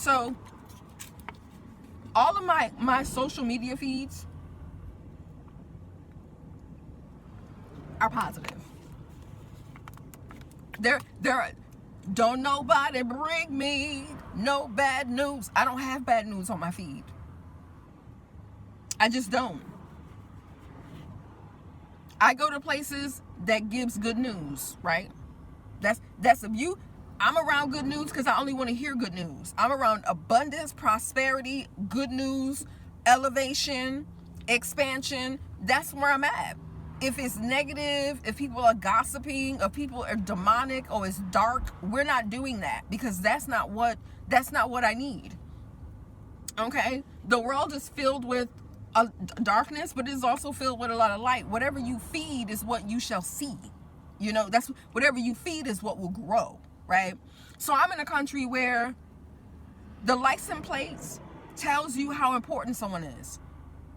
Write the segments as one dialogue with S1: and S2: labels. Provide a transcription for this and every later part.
S1: So all of my social media feeds are positive. There don't nobody bring me no bad news. I don't have bad news on my feed. I just don't. I go to places that gives good news, right? That's if you, I'm around good news because I only want to hear good news. I'm around abundance, prosperity, good news, elevation, expansion. That's where I'm at. If it's negative, if people are gossiping, if people are demonic, or it's dark, we're not doing that, because that's not what I need. Okay? The world is filled with darkness, but it's also filled with a lot of light. Whatever you feed is what you shall see. You know, that's whatever you feed is what will grow, right? So I'm in a country where the license plates tells you how important someone is.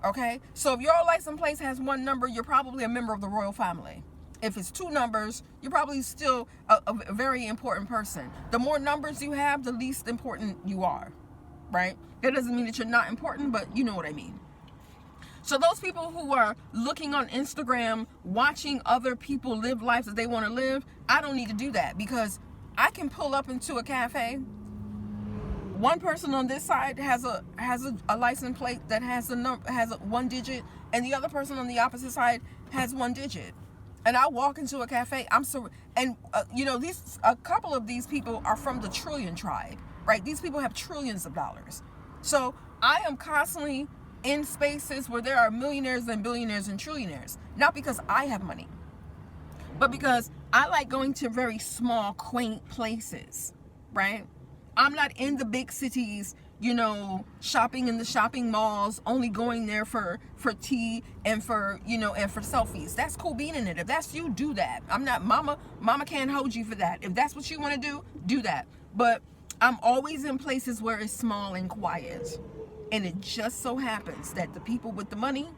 S1: Okay, so if your license plate has one number, you're probably a member of the royal family. If it's two numbers, you're probably still a very important person. The more numbers you have, the least important you are, right? That doesn't mean that you're not important, but you know what I mean. So those people who are looking on Instagram, watching other people live lives that they want to live, I don't need to do that, because I can pull up into a cafe. One person on this side has a license plate that has a one digit, and the other person on the opposite side has one digit. And I walk into a cafe. A couple of these people are from the trillion tribe, right? These people have trillions of dollars. So I am constantly in spaces where there are millionaires and billionaires and trillionaires, not because I have money, but because I like going to very small, quaint places, right? I'm not in the big cities, shopping in the shopping malls, only going there for tea and for selfies. That's cool being in it. If that's you, do that. I'm not mama can't hold you for that. If that's what you want to do that. But I'm always in places where it's small and quiet. And it just so happens that the people with the money,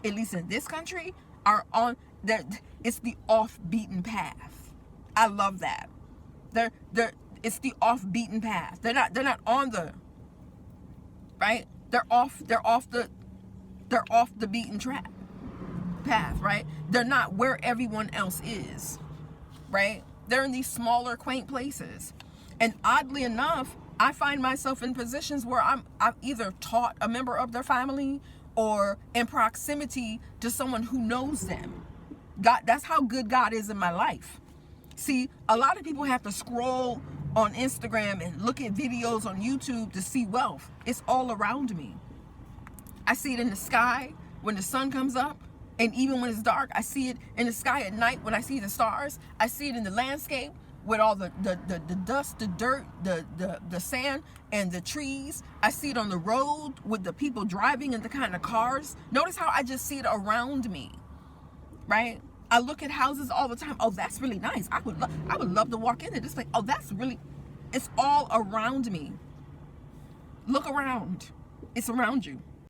S1: at least in this country, are on that. It's the off beaten path. I love that. It's the off beaten path. They're not on the right. They're off the beaten path, right? They're not where everyone else is, right? They're in these smaller, quaint places. And oddly enough, I find myself in positions where I've either taught a member of their family or in proximity to someone who knows them. God, that's how good God is in my life. See, a lot of people have to scroll on Instagram and look at videos on YouTube to see wealth. It's all around me. I see it in the sky when the sun comes up, and even when it's dark. I see it in the sky at night when I see the stars. I see it in the landscape with all the dust, the dirt, the sand, and the trees. I see it on the road with the people driving in the kind of cars. Notice how I just see it around me, right? I look at houses all the time. Oh, that's really nice. I would love to walk in it. It's like, oh, it's all around me. Look around. It's around you.